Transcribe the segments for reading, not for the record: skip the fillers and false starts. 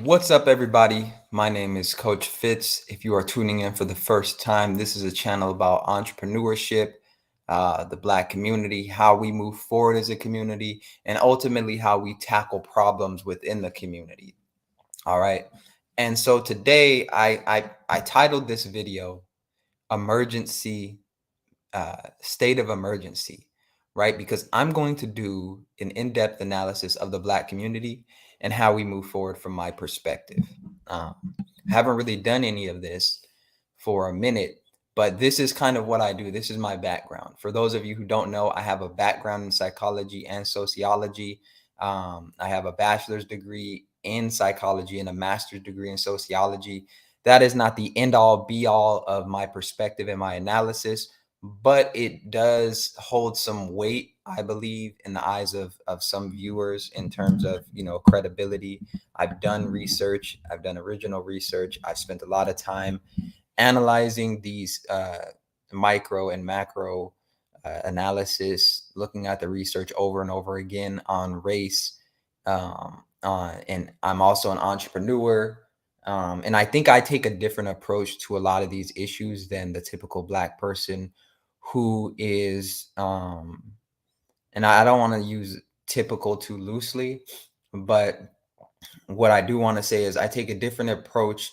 What's up, everybody? My name is Coach Fitz. If you are tuning in for the first time, this is a channel about entrepreneurship, the Black community, how we move forward as a community, and ultimately how we tackle problems within the community. All right. And so today, I titled this video "Emergency State of Emergency," right? Because I'm going to do an in-depth analysis of the Black community and how we move forward from my perspective. Um, haven't really done any of this for a minute, but this is kind of what I do. This is my background. For those of you who don't know, I have a background in psychology and sociology. I have a bachelor's degree in psychology and a master's degree in sociology. That is not the end all be all of my perspective and my analysis, but it does hold some weight, I believe, in the eyes of some viewers in terms of, credibility. I've done research, I've done original research, I've spent a lot of time analyzing these micro and macro analysis, looking at the research over and over again on race. And I'm also an entrepreneur. And I think I take a different approach to a lot of these issues than the typical Black person who is, and I don't want to use typical too loosely, but what I do want to say is I take a different approach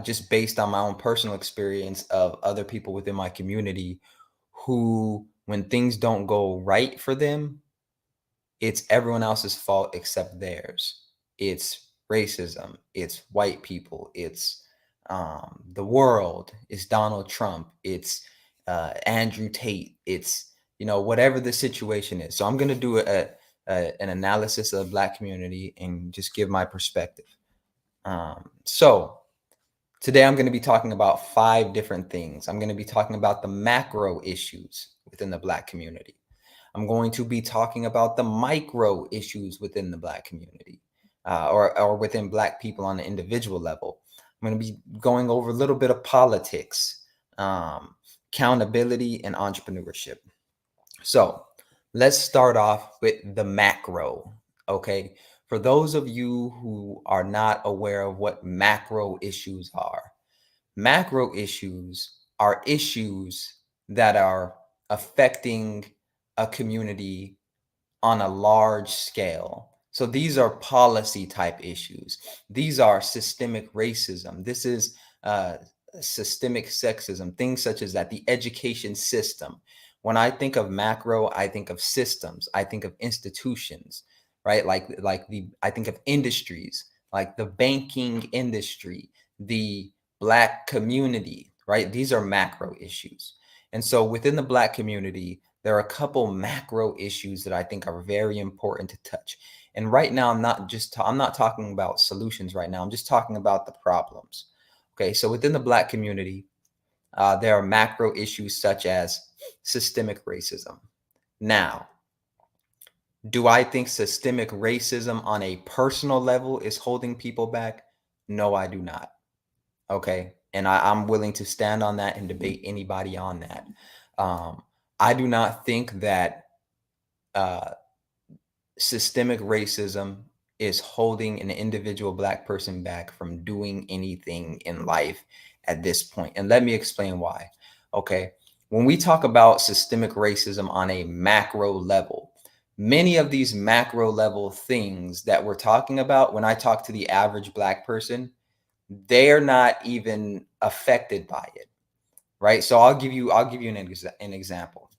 just based on my own personal experience of other people within my community who, when things don't go right for them, it's everyone else's fault except theirs. It's racism. It's white people. It's the world. It's Donald Trump. It's Andrew Tate. It's whatever the situation is. So I'm going to do an analysis of the Black community and just give my perspective. So today I'm going to be talking about 5 different things. I'm going to be talking about the macro issues within the Black community. I'm going to be talking about the micro issues within the Black community, or within Black people on the individual level. I'm going to be going over a little bit of politics, accountability, and entrepreneurship. So let's start off with the macro. Okay. For those of you who are not aware of what macro issues are, macro issues are issues that are affecting a community on a large scale. So these are policy type issues. These are systemic racism. This is systemic sexism, things such as that, the education system. When I think of macro, I think of systems. I think of institutions, right? I think of industries, like the banking industry, the Black community, right? These are macro issues. And so within the Black community, there are a couple macro issues that I think are very important to touch. And right now, I'm not talking about solutions right now. I'm just talking about the problems. Okay, so within the Black community, there are macro issues such as systemic racism. Now, do I think systemic racism on a personal level is holding people back? No, I do not. Okay. And I'm willing to stand on that and debate anybody on that. I do not think that uh, systemic racism is holding an individual Black person back from doing anything in life at this point. And let me explain why. Okay. When we talk about systemic racism on a macro level, many of these macro level things that we're talking about, when I talk to the average Black person, they're not even affected by it, right? So I'll give you an example.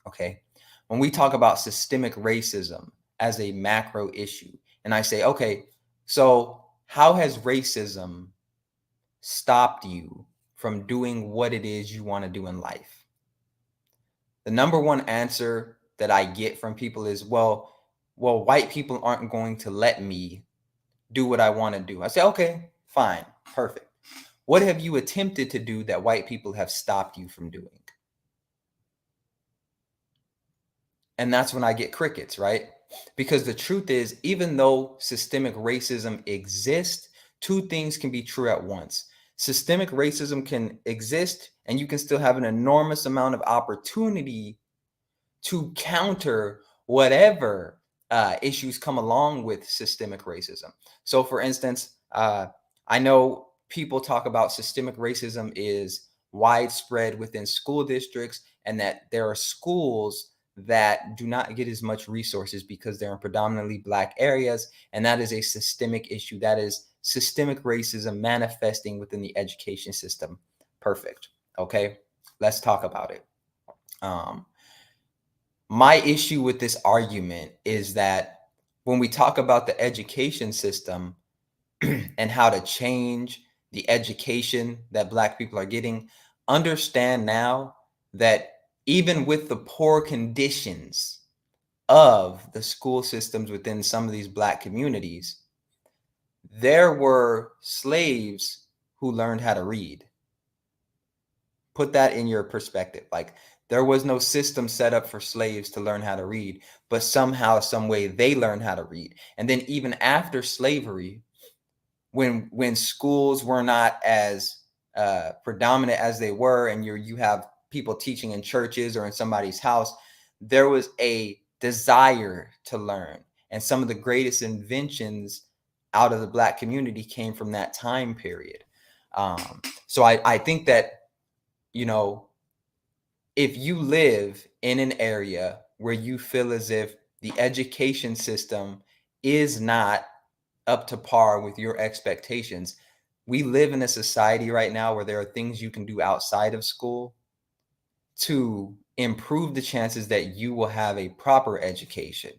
Okay. When we talk about systemic racism as a macro issue, and I say, okay, so how has racism stopped you from doing what it is you want to do in life? The number one answer that I get from people is, well, white people aren't going to let me do what I want to do. I say, okay, fine, perfect. What have you attempted to do that white people have stopped you from doing? And that's when I get crickets, right? Because the truth is, even though systemic racism exists, 2 things can be true at once. Systemic racism can exist, and you can still have an enormous amount of opportunity to counter whatever issues come along with systemic racism. So, for instance, I know people talk about systemic racism is widespread within school districts, and that there are schools that do not get as much resources because they're in predominantly Black areas, and that is a systemic issue. That is systemic racism manifesting within the education system. Perfect. Okay, let's talk about it. Um, my issue with this argument is that when we talk about the education system and how to change the education that Black people are getting, understand now that even with the poor conditions of the school systems within some of these Black communities, there were slaves who learned how to read. Put that in your perspective. Like, there was no system set up for slaves to learn how to read, but somehow, some way, they learned how to read. And then even after slavery, when schools were not as predominant as they were, and you have people teaching in churches or in somebody's house, there was a desire to learn. And some of the greatest inventions out of the Black community came from that time period. So I think that, you know, if you live in an area where you feel as if the education system is not up to par with your expectations, we live in a society right now where there are things you can do outside of school to improve the chances that you will have a proper education.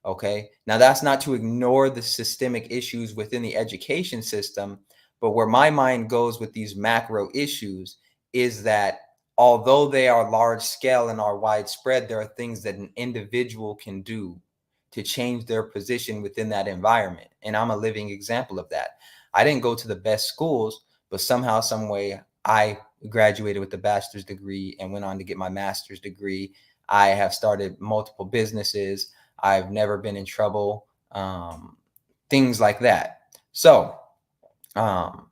Okay. Now, that's not to ignore the systemic issues within the education system, but where my mind goes with these macro issues is that although they are large scale and are widespread, there are things that an individual can do to change their position within that environment. And I'm a living example of that. I didn't go to the best schools, but somehow, some way, I graduated with a bachelor's degree and went on to get my master's degree. I have started multiple businesses. I've never been in trouble, things like that. So, um,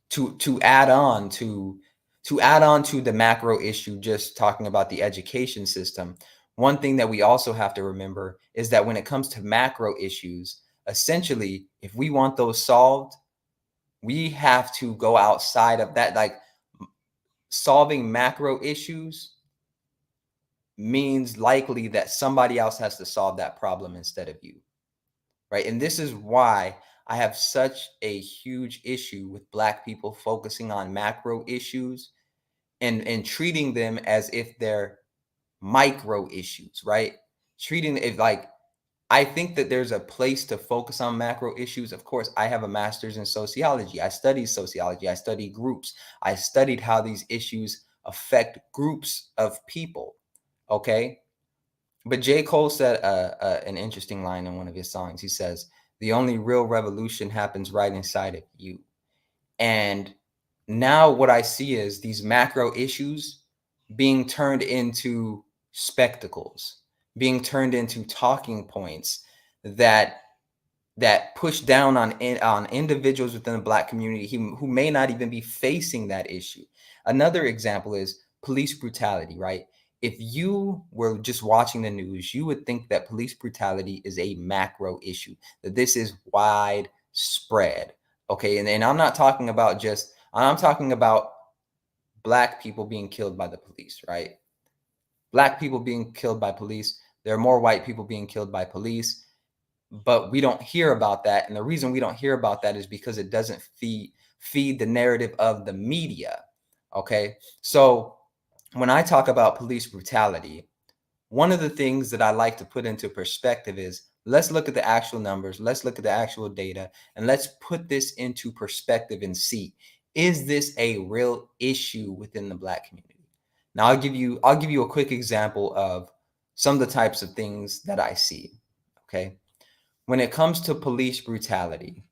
to add on to the macro issue, just talking about the education system, one thing that we also have to remember is that when it comes to macro issues, essentially, if we want those solved, we have to go outside of that. Like, solving macro issues means likely that somebody else has to solve that problem instead of you, right? And this is why I have such a huge issue with Black people focusing on macro issues and treating them as if they're micro issues, right? Treating it like, I think that there's a place to focus on macro issues. Of course, I have a master's in sociology. I studied sociology. I studied groups. I studied how these issues affect groups of people. Okay. But J. Cole said an interesting line in one of his songs. He says, "The only real revolution happens right inside of you." And now what I see is these macro issues being turned into spectacles, being turned into talking points that push down on individuals within the Black community who may not even be facing that issue. Another example is police brutality, right? If you were just watching the news, you would think that police brutality is a macro issue, that this is widespread. Okay. And I'm not talking about I'm talking about Black people being killed by the police, right? Black people being killed by police. There are more white people being killed by police, but we don't hear about that. And the reason we don't hear about that is because it doesn't feed the narrative of the media. Okay. So when I talk about police brutality, one of the things that I like to put into perspective is, let's look at the actual numbers, let's look at the actual data, and let's put this into perspective and see, is this a real issue within the Black community? Now, I'll give you a quick example of some of the types of things that I see. Okay. When it comes to police brutality,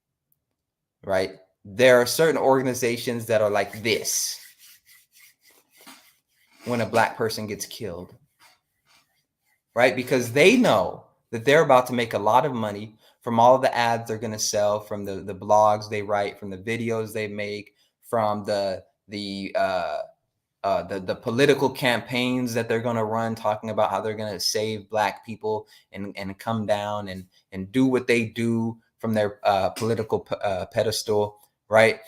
right, there are certain organizations that are like this when a Black person gets killed, right? Because they know that they're about to make a lot of money from all of the ads they're going to sell, from the blogs they write, from the videos they make, from the the political campaigns that they're going to run, talking about how they're going to save black people and come down and do what they do from their political pedestal, right?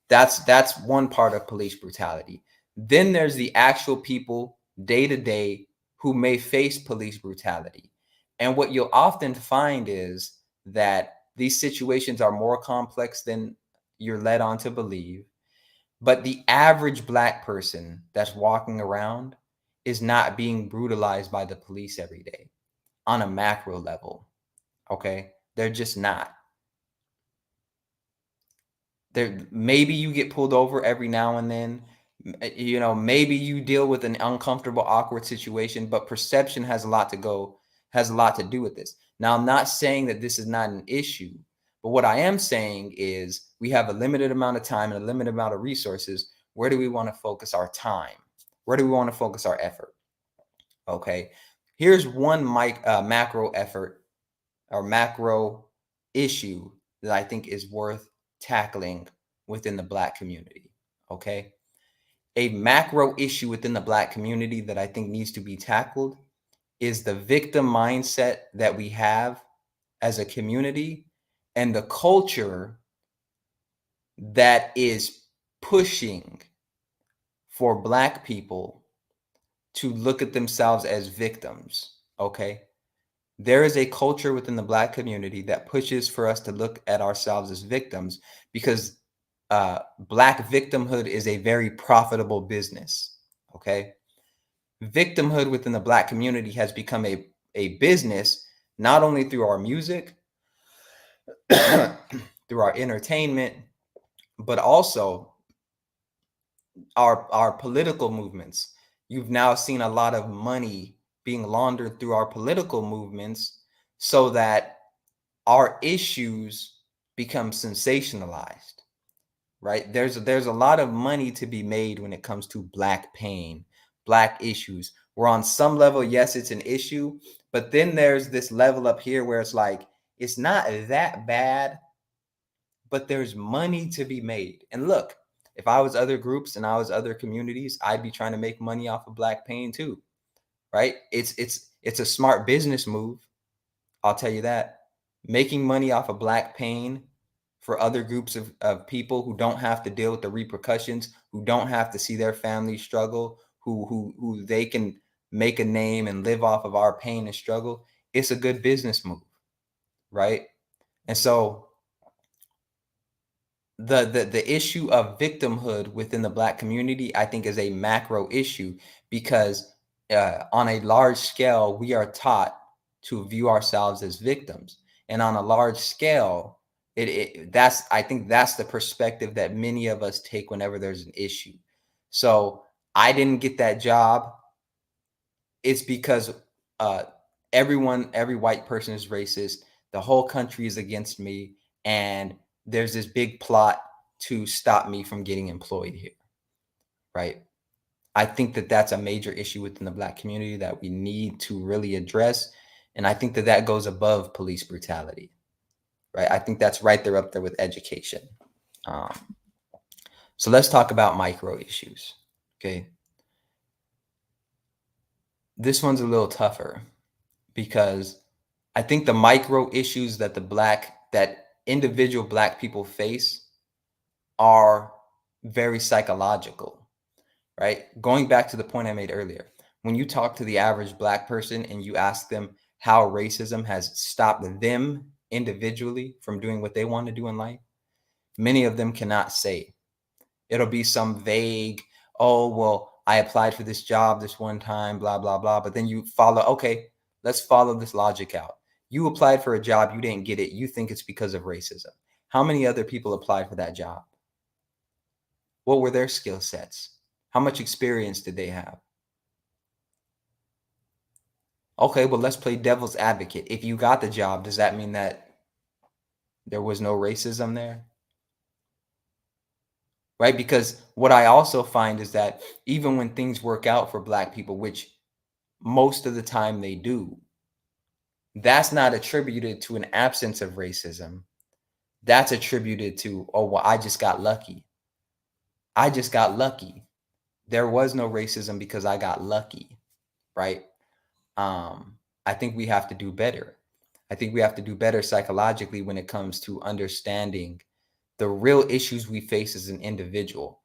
That's one part of police brutality. Then there's the actual people day to day who may face police brutality, and what you'll often find is that these situations are more complex than you're led on to believe, but the average black person that's walking around is not being brutalized by the police every day on a macro level. Okay. They're just not. There, maybe you get pulled over every now and then. Maybe you deal with an uncomfortable, awkward situation, but perception has a lot to do with this. Now, I'm not saying that this is not an issue, but what I am saying is we have a limited amount of time and a limited amount of resources. Where do we want to focus our time? Where do we want to focus our effort? Okay. Here's one macro effort or macro issue that I think is worth tackling within the black community. Okay. A macro issue within the black community that I think needs to be tackled is the victim mindset that we have as a community and the culture that is pushing for black people to look at themselves as victims. Okay. There is a culture within the black community that pushes for us to look at ourselves as victims because black victimhood is a very profitable business. Okay. Victimhood within the black community has become a business, not only through our music, through our entertainment, but also our political movements. You've now seen a lot of money being laundered through our political movements so that our issues become sensationalized, right? There's a lot of money to be made when it comes to black pain, black issues. Where on some level, yes, it's an issue, but then there's this level up here where it's like it's not that bad, but there's money to be made. And look, if I was other groups and I was other communities, I'd be trying to make money off of black pain too, right? It's a smart business move. I'll tell you that. Making money off of black pain for other groups of people who don't have to deal with the repercussions, who don't have to see their family struggle, who they can make a name and live off of our pain and struggle, it's a good business move, right? And so the issue of victimhood within the black community, I think, is a macro issue because on a large scale, we are taught to view ourselves as victims, and on a large scale, that's I think that's the perspective that many of us take whenever there's an issue. So I didn't get that job. It's because uh, every white person is racist. The whole country is against me, and there's this big plot to stop me from getting employed here, right? I think that that's a major issue within the black community that we need to really address, and I think that that goes above police brutality, right? I think that's right there up there with education. Um, so let's talk about micro issues. Okay, this one's a little tougher because I think the micro issues that individual black people face are very psychological, right? Going back to the point I made earlier, when you talk to the average black person and you ask them how racism has stopped them individually from doing what they want to do in life, many of them cannot say. It'll be some vague, oh, well, I applied for this job this one time, blah, blah, blah. But then you follow, okay, let's follow this logic out. You applied for a job, you didn't get it. You think it's because of racism. How many other people applied for that job? What were their skill sets? How much experience did they have? Okay, well, let's play devil's advocate. If you got the job, does that mean that there was no racism there? Right? Because what I also find is that even when things work out for black people, which most of the time they do, that's not attributed to an absence of racism. That's attributed to, oh, well, I just got lucky. I just got lucky. there was no racism because I got lucky, right? I think we have to do better. I think we have to do better psychologically when it comes to understanding the real issues we face as an individual.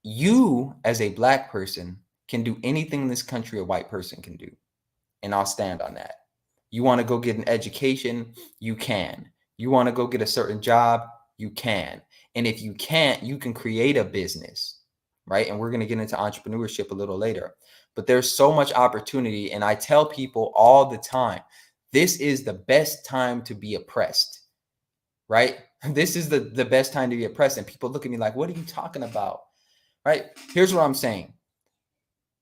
You, as a black person, can do anything in this country a white person can do. And I'll stand on that. You want to go get an education, you can. You want to go get a certain job, you can. And if you can't, you can create a business, right? And we're going to get into entrepreneurship a little later. But there's so much opportunity. And I tell people all the time, this is the best time to be oppressed, right? This is the best time to be oppressed. And people look at me like, what are you talking about? Right? Here's what I'm saying.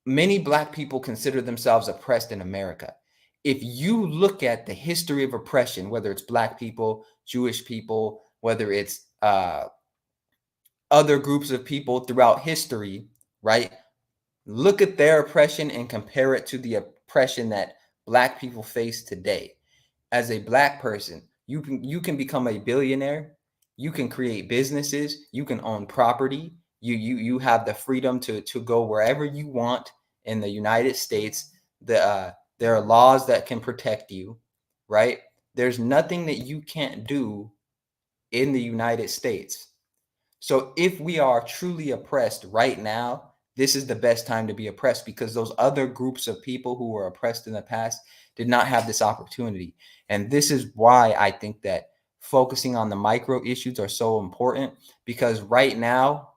Many black people consider themselves oppressed in America. If you look at the history of oppression, whether it's black people, Jewish people, whether it's other groups of people throughout history, right? Look at their oppression and compare it to the oppression that black people face today. As a black person, you can become a billionaire, you can create businesses, you can own property, you have the freedom to go wherever you want in the United States. There are laws that can protect you, right? There's nothing that you can't do in the United States. So if we are truly oppressed right now, this is the best time to be oppressed, because those other groups of people who were oppressed in the past did not have this opportunity. And this is why I think that focusing on the micro issues are so important, because right now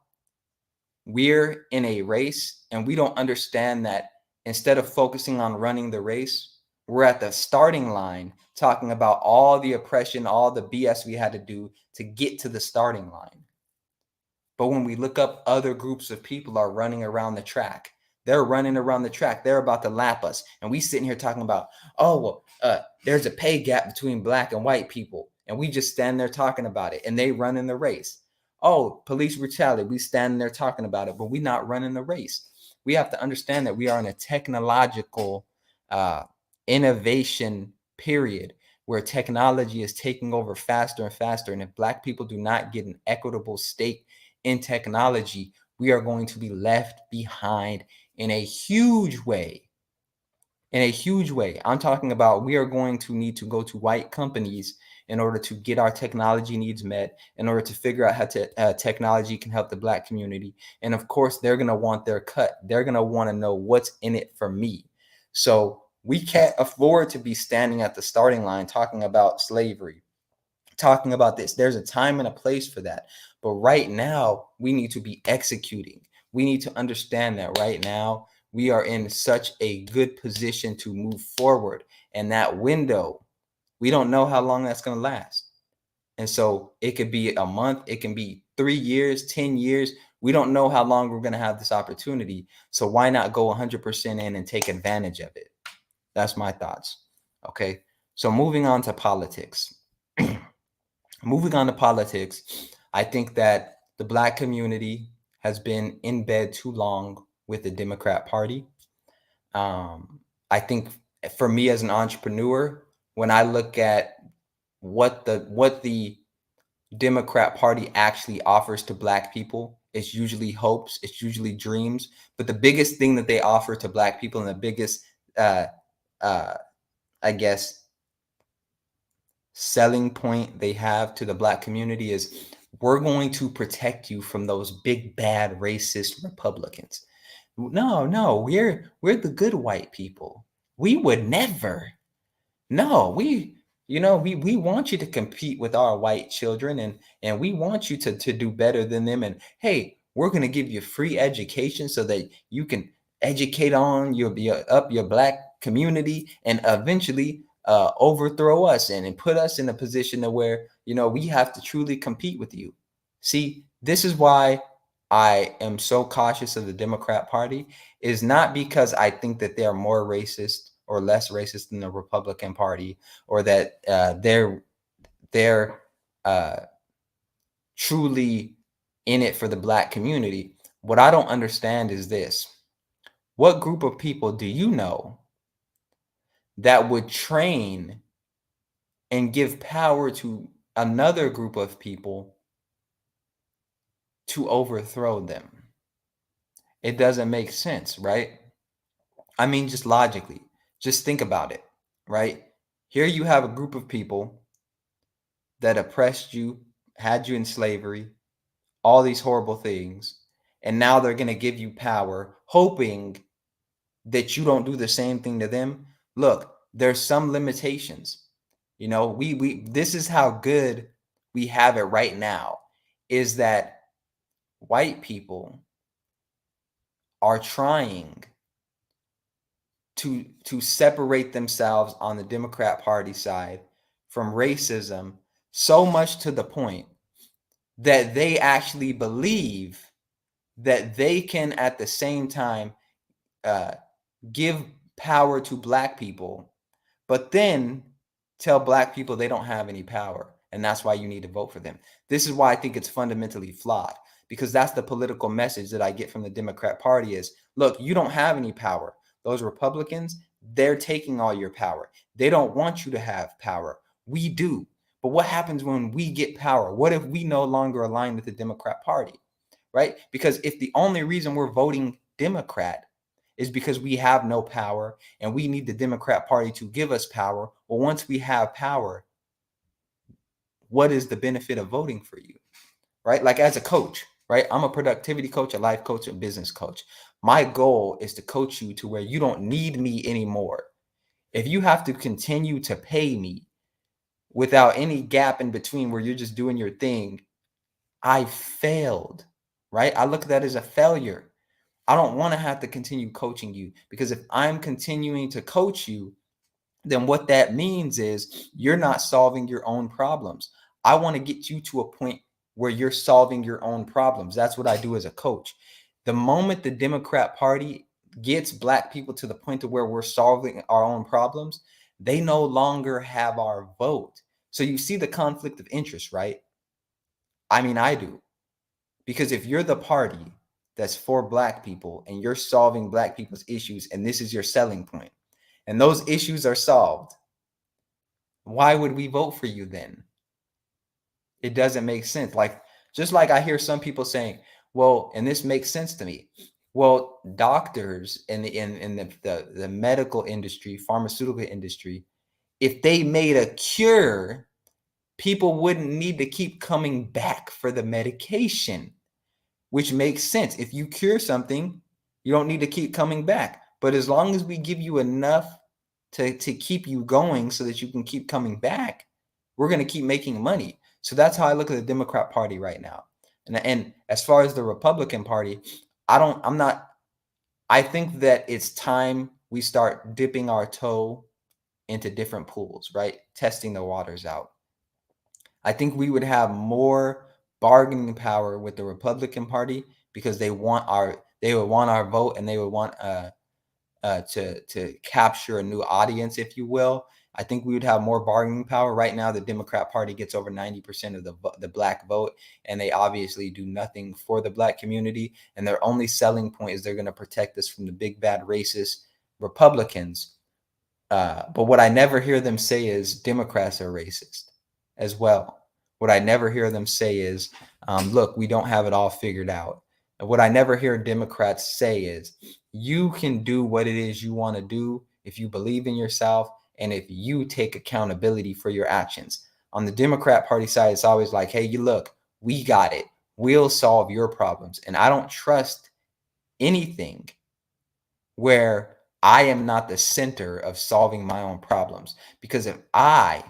we're in a race and we don't understand that instead of focusing on running the race, we're at the starting line talking about all the oppression, all the BS we had to do to get to the starting line. But when we look up, other groups of people are running around the track. They're running around the track. They're about to lap us. And we sitting here talking about, oh, well, there's a pay gap between black and white people. And we just stand there talking about it. And they run in the race. Oh, police brutality. We stand there talking about it, but we not running the race. We have to understand that we are in a technological innovation period where technology is taking over faster and faster. And if black people do not get an equitable stake in technology, we are going to be left behind in a huge way. In a huge way. I'm talking about we are going to need to go to white companies in order to get our technology needs met, in order to figure out how technology can help the black community. And of course, they're going to want their cut. They're going to want to know what's in it for me. So we can't afford to be standing at the starting line talking about slavery, talking about this. There's a time and a place for that. But right now, we need to be executing. We need to understand that right now, we are in such a good position to move forward. And that window, we don't know how long that's going to last. And so it could be a month, it can be 3 years, 10 years. We don't know how long we're going to have this opportunity. So why not go 100% in and take advantage of it? That's my thoughts. Okay. So moving on to politics. Moving on to politics, I think that the black community has been in bed too long with the Democrat Party. I think for me as an entrepreneur, when I look at what the Democrat Party actually offers to black people, it's usually hopes, it's usually dreams. But the biggest thing that they offer to black people, and the biggest, uh, uh, I guess, selling point they have to the black community is, we're going to protect you from those big bad racist Republicans. No, we're the good white people. We would never. No, we want you to compete with our white children, and we want you to do better than them. And hey, we're going to give you free education so that you can educate on your black community and eventually overthrow us and put us in a position to where we have to truly compete with you. See, this is why I am so cautious of the Democrat Party, is not because I think that they are more racist or less racist than the Republican Party, or that they're uh, truly in it for the black community. What I don't understand is this: what group of people do you know that would train and give power to another group of people to overthrow them? It doesn't make sense, right? I mean, just logically, just think about it, right? Here you have a group of people that oppressed you, had you in slavery, all these horrible things, and now they're going to give you power, hoping that you don't do the same thing to them. Look, there's some limitations. You know, we this is how good we have it right now, is that white people are trying to separate themselves on the Democrat Party side from racism, so much to the point that they actually believe that they can at the same time uh, give power to black people, but then tell black people they don't have any power. And that's why you need to vote for them. This is why I think it's fundamentally flawed, because that's the political message that I get from the Democrat Party is, look, you don't have any power. Those Republicans, they're taking all your power. They don't want you to have power. We do. But what happens when we get power? What if we no longer align with the Democrat Party? Right? Because if the only reason we're voting Democrat is because we have no power and we need the Democrat Party to give us power, well, once we have power, what is the benefit of voting for you? Right? Like as a coach, right? I'm a productivity coach, a life coach, a business coach. My goal is to coach you to where you don't need me anymore. If you have to continue to pay me without any gap in between where you're just doing your thing, I failed, right? I look at that as a failure. I don't want to have to continue coaching you, because if I'm continuing to coach you, then what that means is you're not solving your own problems. I want to get you to a point where you're solving your own problems. That's what I do as a coach. The moment the Democrat Party gets black people to the point to where we're solving our own problems, they no longer have our vote. So you see the conflict of interest, right? I mean, I do. Because if you're the party that's for black people and you're solving black people's issues and this is your selling point and those issues are solved, why would we vote for you then? It doesn't make sense. Like, just like I hear some people saying, well, and this makes sense to me. Well, doctors in the medical industry, pharmaceutical industry, if they made a cure, people wouldn't need to keep coming back for the medication, which makes sense. If you cure something, you don't need to keep coming back. But as long as we give you enough to keep you going so that you can keep coming back, we're going to keep making money. So that's how I look at the Democrat Party right now. And as far as the Republican Party, I'm not, I think that it's time we start dipping our toe into different pools, right? Testing the waters out. I think we would have more bargaining power with the Republican Party because they would want our vote, and they would want to capture a new audience, if you will. I think we would have more bargaining power. Right now, the Democrat Party gets over 90% of the black vote, and they obviously do nothing for the black community. And their only selling point is they're going to protect us from the big bad racist Republicans. But what I never hear them say is Democrats are racist as well. What I never hear them say is, look, we don't have it all figured out. And what I never hear Democrats say is, you can do what it is you want to do if you believe in yourself and if you take accountability for your actions. On the Democrat Party side, it's always like, hey, you look, we got it. We'll solve your problems. And I don't trust anything where I am not the center of solving my own problems. Because if I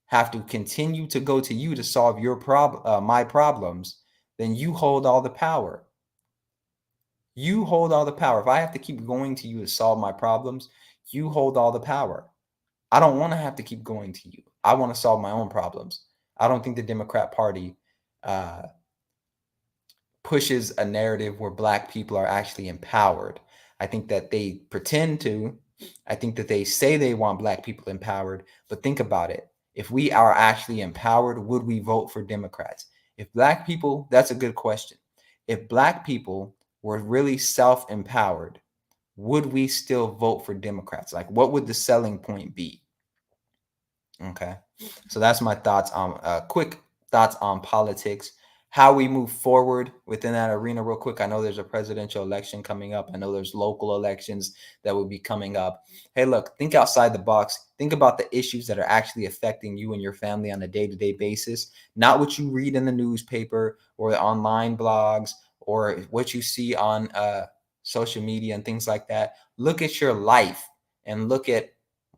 have to continue to go to you to solve my problems, then you hold all the power. You hold all the power. If I have to keep going to you to solve my problems, you hold all the power. I don't want to have to keep going to you. I want to solve my own problems. I don't think the Democrat Party uh, pushes a narrative where black people are actually empowered. I think that they pretend to. I think that they say they want black people empowered, but think about it. If we are actually empowered, would we vote for Democrats? If black people, that's a good question. If black people were really self-empowered, would we still vote for Democrats? Like, what would the selling point be? Okay. So that's my thoughts on quick thoughts on politics. How we move forward within that arena, real quick. I know there's a presidential election coming up. I know there's local elections that will be coming up. Hey, look, think outside the box. Think about the issues that are actually affecting you and your family on a day-to-day basis, not what you read in the newspaper or online blogs or what you see on social media and things like that. Look at your life and look at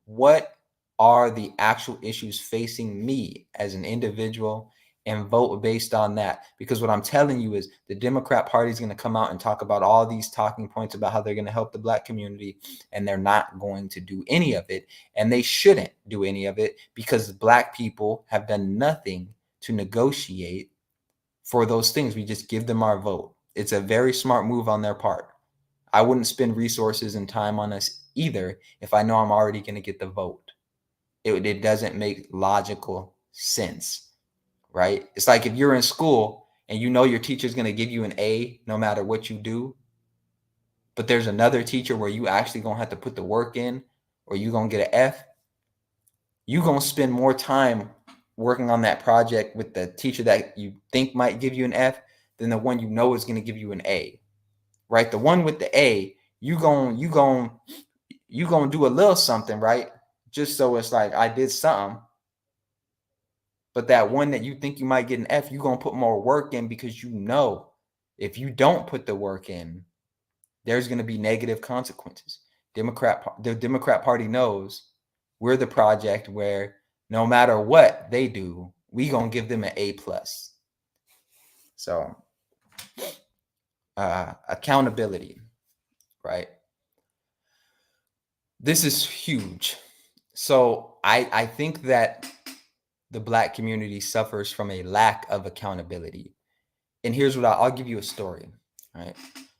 what are the actual issues facing me as an individual, and vote based on that. Because what I'm telling you is the Democrat Party is going to come out and talk about all these talking points about how they're going to help the Black community, and they're not going to do any of it. And they shouldn't do any of it because Black people have done nothing to negotiate for those things. We just give them our vote. It's a very smart move on their part. I wouldn't spend resources and time on us either if I know I'm already going to get the vote. It doesn't make logical sense, right? It's like if you're in school and you know your teacher's going to give you an A no matter what you do, but there's another teacher where you actually going to have to put the work in, or you going to get an F, you going to spend more time working on that project with the teacher that you think might give you an F than the one you know is going to give you an A, right? The one with the A, you going to do a little something, right? Just so it's like I did something. But that one that you think you might get an F, you're going to put more work in because you know if you don't put the work in, there's going to be negative consequences. The Democrat Party knows we're the project where no matter what they do, we going to give them an A plus. So accountability, right? This is huge. So I think that the Black community suffers from a lack of accountability. And here's what I'll give you a story. Right.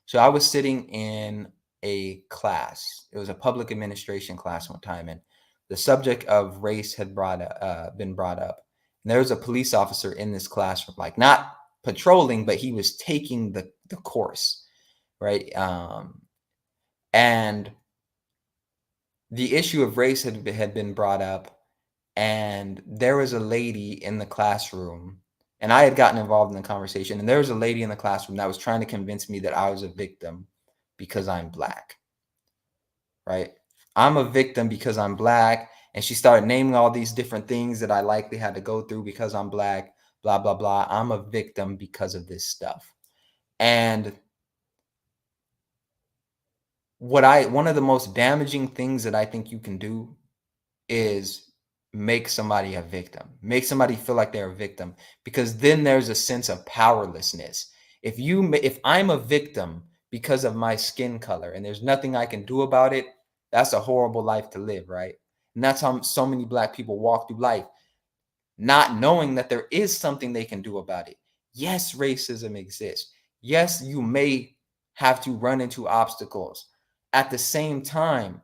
So I was sitting in a class. It was a public administration class one time, and the subject of race had been brought up. And there was a police officer in this classroom, like not patrolling, but he was taking the course, right? And the issue of race had been brought up, and there was a lady in the classroom, and I had gotten involved in the conversation, and there was a lady in the classroom that was trying to convince me that I was a victim because I'm Black, right? I'm a victim because I'm Black, and she started naming all these different things that I likely had to go through because I'm Black, blah, blah, blah. I'm a victim because of this stuff. And one of the most damaging things that I think you can do is make somebody a victim, make somebody feel like they're a victim, because then there's a sense of powerlessness. If I'm a victim because of my skin color and there's nothing I can do about it, that's a horrible life to live, right? And that's how so many Black people walk through life, not knowing that there is something they can do about it. Yes, racism exists. Yes, you may have to run into obstacles. At the same time,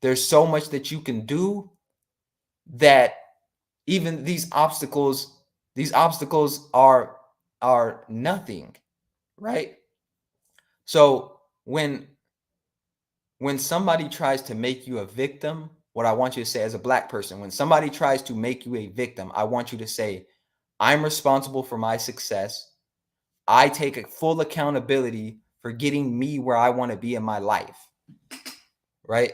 there's so much that you can do that even these obstacles are nothing, right? So when somebody tries to make you a victim, what I want you to say as a Black person, when somebody tries to make you a victim, I want you to say, I'm responsible for my success. I take a full accountability for getting me where I want to be in my life, right?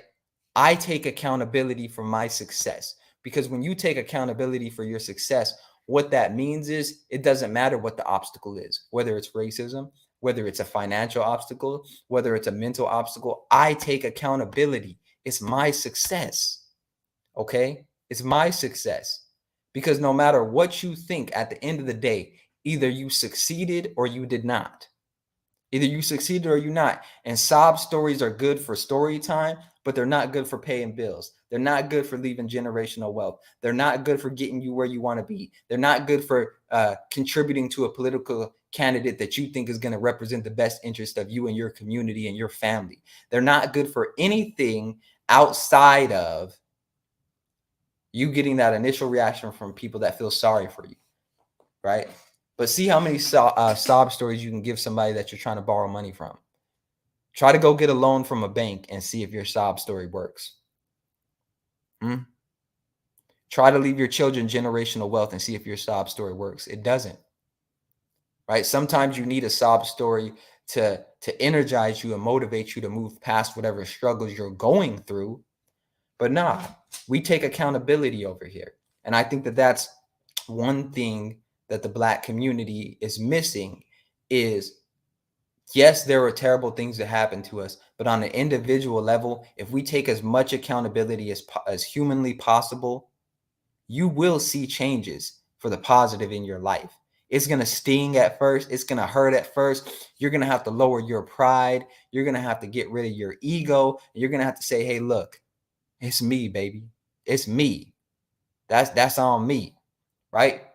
I take accountability for my success, because when you take accountability for your success, what that means is it doesn't matter what the obstacle is, whether it's racism, whether it's a financial obstacle, whether it's a mental obstacle. I take accountability. It's my success. Okay? It's my success. Because no matter what you think, at the end of the day, either you succeeded or you did not. Either you succeeded or you not. And sob stories are good for story time, but they're not good for paying bills. They're not good for leaving generational wealth. They're not good for getting you where you want to be. They're not good for contributing to a political candidate that you think is going to represent the best interest of you and your community and your family. They're not good for anything outside of you getting that initial reaction from people that feel sorry for you, right? But see how many sob stories you can give somebody that you're trying to borrow money from. Try to go get a loan from a bank and see if your sob story works. Try to leave your children generational wealth and see if your sob story works. It doesn't. right? Sometimes you need a sob story to energize you and motivate you to move past whatever struggles you're going through. But nah, we take accountability over here. And I think that that's one thing that the Black community is missing is, yes, there are terrible things that happen to us, but on an individual level, if we take as much accountability as humanly possible, you will see changes for the positive in your life. It's going to sting at first. It's going to hurt at first. You're going to have to lower your pride. You're going to have to get rid of your ego. You're going to have to say, hey, look, it's me, baby. It's me. That's on me, right?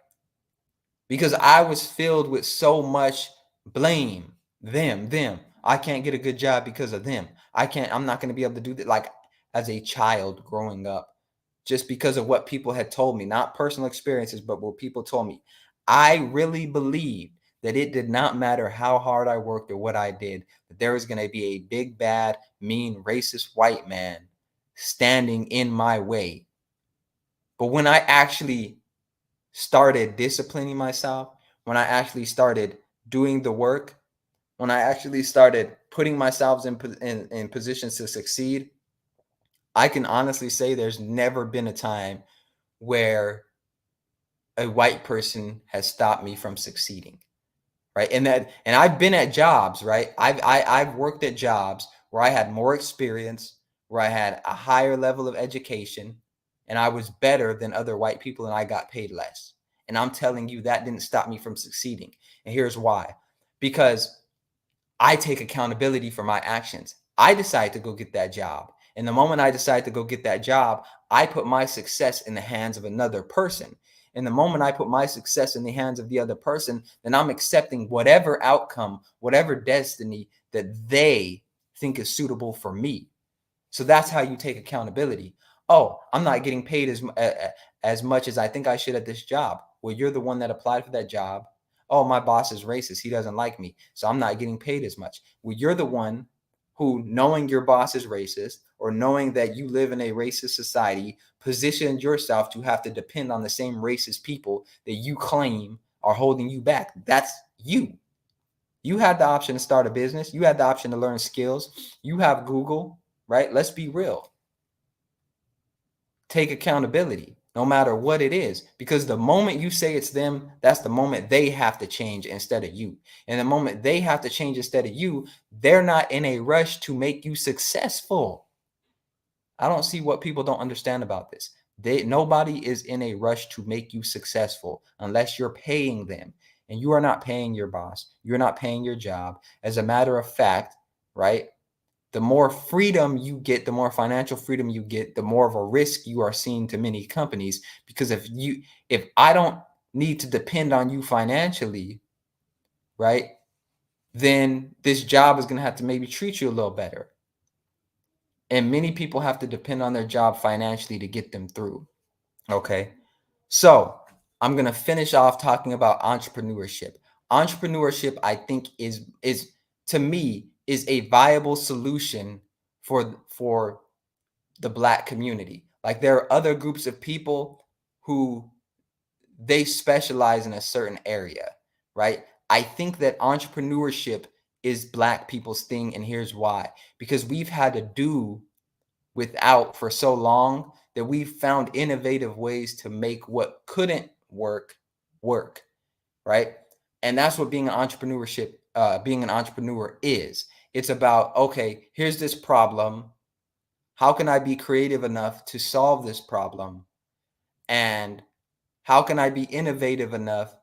Because I was filled with so much blame. Them. I can't get a good job because of them. I'm not going to be able to do that. Like as a child growing up, just because of what people had told me, not personal experiences, but what people told me. I really believed that it did not matter how hard I worked or what I did, that there was going to be a big, bad, mean, racist white man standing in my way. But when I actually started disciplining myself, when I actually started doing the work, when I actually started putting myself in positions to succeed, I can honestly say there's never been a time where a white person has stopped me from succeeding, right? And I've been at jobs, right? I've worked at jobs where I had more experience, where I had a higher level of education, and I was better than other white people, and I got paid less. And I'm telling you, that didn't stop me from succeeding. And here's why: because I take accountability for my actions. I decide to go get that job. And the moment I decide to go get that job, I put my success in the hands of another person. And the moment I put my success in the hands of the other person, then I'm accepting whatever outcome, whatever destiny that they think is suitable for me. So that's how you take accountability. Oh, I'm not getting paid as much as I think I should at this job. Well, you're the one that applied for that job. Oh, my boss is racist. He doesn't like me. So I'm not getting paid as much. Well, you're the one who, knowing your boss is racist or knowing that you live in a racist society, positioned yourself to have to depend on the same racist people that you claim are holding you back. That's you. You had the option to start a business. You had the option to learn skills. You have Google, right? Let's be real. Take accountability, no matter what it is, because the moment you say it's them, that's the moment they have to change instead of you. And the moment they have to change instead of you, they're not in a rush to make you successful. I don't see what people don't understand about this. Nobody is in a rush to make you successful unless you're paying them. And you are not paying your boss. You're not paying your job. As a matter of fact, right? The more freedom you get, the more financial freedom you get, the more of a risk you are seeing to many companies. Because if I don't need to depend on you financially, right, then this job is going to have to maybe treat you a little better. And many people have to depend on their job financially to get them through. Okay. So I'm going to finish off talking about entrepreneurship. Entrepreneurship, I think, is to me is a viable solution for the Black community. Like there are other groups of people who they specialize in a certain area, right? I think that entrepreneurship is Black people's thing, and here's why: because we've had to do without for so long that we've found innovative ways to make what couldn't work, right? And that's what being an entrepreneur is. It's about, okay, here's this problem. How can I be creative enough to solve this problem? And how can I be innovative enough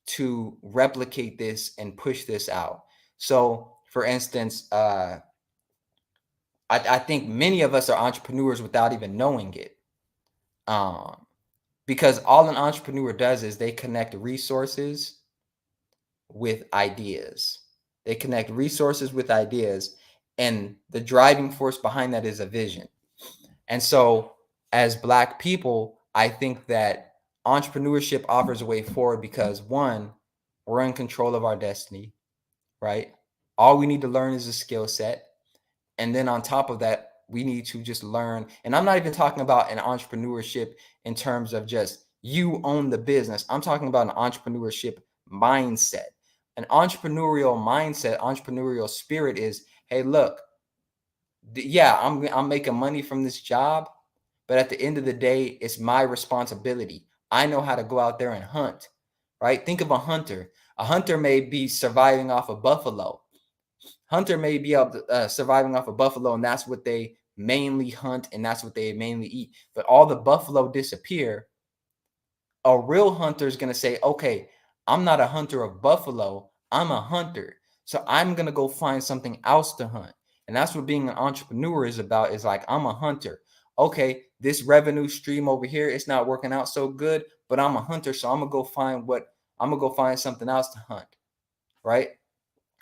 to replicate this and push this out? So, for instance, I think many of us are entrepreneurs without even knowing it. Because all an entrepreneur does is they connect resources with ideas. They connect resources with ideas, and the driving force behind that is a vision. And so, as Black people, I think that entrepreneurship offers a way forward because, one, we're in control of our destiny, right? All we need to learn is a skill set. And then on top of that, we need to just learn. And I'm not even talking about an entrepreneurship in terms of just you own the business. I'm talking about an entrepreneurship mindset. An entrepreneurial mindset, entrepreneurial spirit is, hey, look, yeah, I'm making money from this job, but at the end of the day, it's my responsibility. I know how to go out there and hunt, right? Think of a hunter. A hunter may be surviving off a buffalo. Hunter may be able to, surviving off a buffalo, and that's what they mainly hunt, and that's what they mainly eat. But all the buffalo disappear. A real hunter is going to say, okay, I'm not a hunter of buffalo. I'm a hunter. So I'm going to go find something else to hunt. And that's what being an entrepreneur is about, is like, I'm a hunter. Okay, this revenue stream over here, it's not working out so good, but I'm a hunter. So I'm going to go find something else to hunt. Right.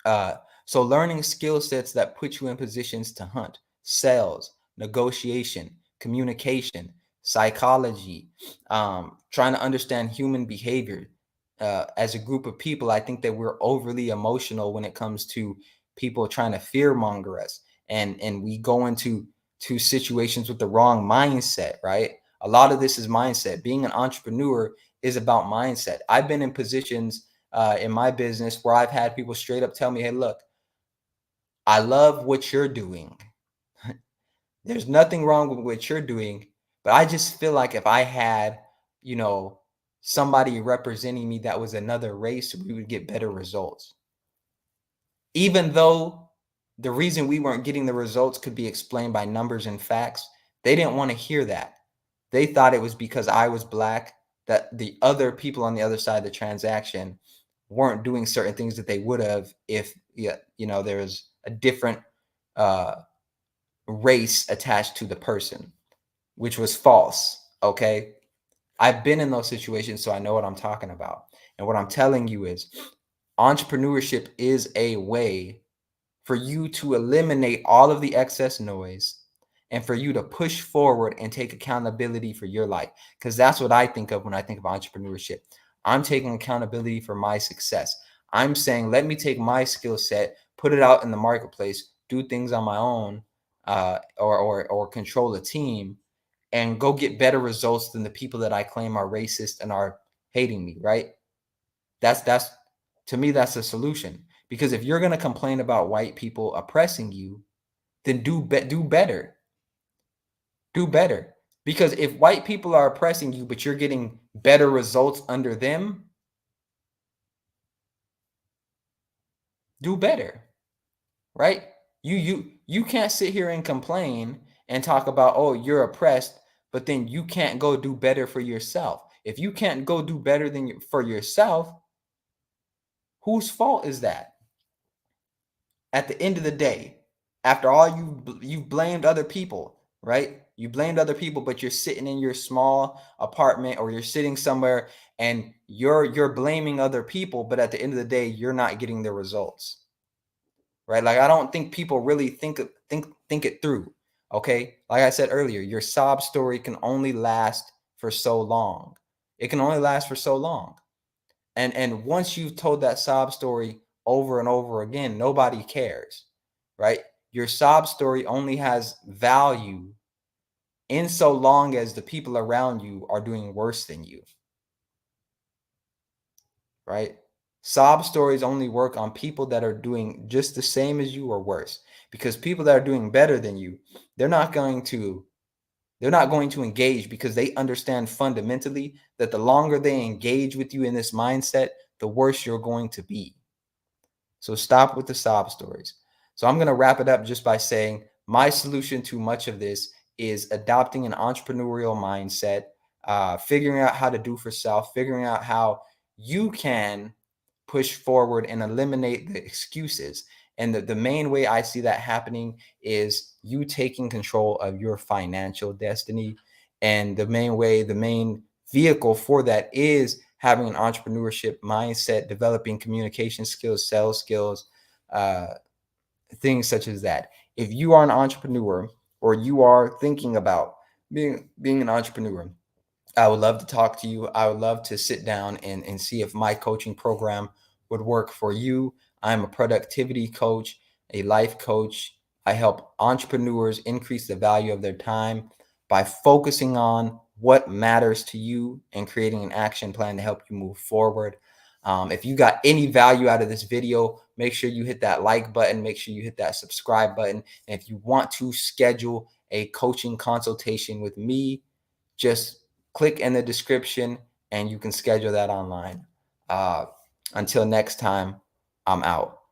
Uh, so learning skill sets that put you in positions to hunt, sales, negotiation, communication, psychology, trying to understand human behavior. As a group of people, I think that we're overly emotional when it comes to people trying to fear monger us, and we go into situations with the wrong mindset. Right? A lot of this is mindset. Being an entrepreneur is about mindset. I've been in positions in my business where I've had people straight up tell me, hey, look, I love what you're doing. There's nothing wrong with what you're doing, but I just feel like if I had, you know, somebody representing me that was another race, we would get better results. Even though the reason we weren't getting the results could be explained by numbers and facts, they didn't want to hear that. They thought it was because I was black that the other people on the other side of the transaction weren't doing certain things that they would have if, yeah, there was a different uh, race attached to the person, which was false. Okay. I've been in those situations, so I know what I'm talking about. And what I'm telling you is entrepreneurship is a way for you to eliminate all of the excess noise and for you to push forward and take accountability for your life. Because that's what I think of when I think of entrepreneurship. I'm taking accountability for my success. I'm saying, let me take my skill set, put it out in the marketplace, do things on my own, or control a team, and go get better results than the people that I claim are racist and are hating me. Right? That's to me, that's a solution. Because if you're going to complain about white people oppressing you, then do better. Do better. Because if white people are oppressing you, but you're getting better results under them, do better. Right? You can't sit here and complain and talk about, oh, you're oppressed, but then you can't go do better for yourself. If you can't go do better for yourself, whose fault is that? At the end of the day, after all you've blamed other people, right? You blamed other people, but you're sitting in your small apartment, or you're sitting somewhere and you're blaming other people, but at the end of the day, you're not getting the results. Right? Like, I don't think people really think it through. Okay? Like I said earlier, your sob story can only last for so long. It can only last for so long. And once you've told that sob story over and over again, nobody cares. Right? Your sob story only has value in so long as the people around you are doing worse than you. Right? Sob stories only work on people that are doing just the same as you or worse. Because people that are doing better than you, they're not going to engage, because they understand fundamentally that the longer they engage with you in this mindset, the worse you're going to be. So stop with the sob stories. So I'm going to wrap it up just by saying my solution to much of this is adopting an entrepreneurial mindset, figuring out how to do for self, figuring out how you can push forward and eliminate the excuses. And the main way I see that happening is you taking control of your financial destiny. And the main vehicle for that is having an entrepreneurship mindset, developing communication skills, sales skills, uh, things such as that. If you are an entrepreneur, or you are thinking about being an entrepreneur, I would love to talk to you. I would love to sit down and see if my coaching program would work for you. I'm a productivity coach, a life coach. I help entrepreneurs increase the value of their time by focusing on what matters to you and creating an action plan to help you move forward. If you got any value out of this video, make sure you hit that like button, make sure you hit that subscribe button. And if you want to schedule a coaching consultation with me, just click in the description and you can schedule that online. Uh, until next time, I'm out.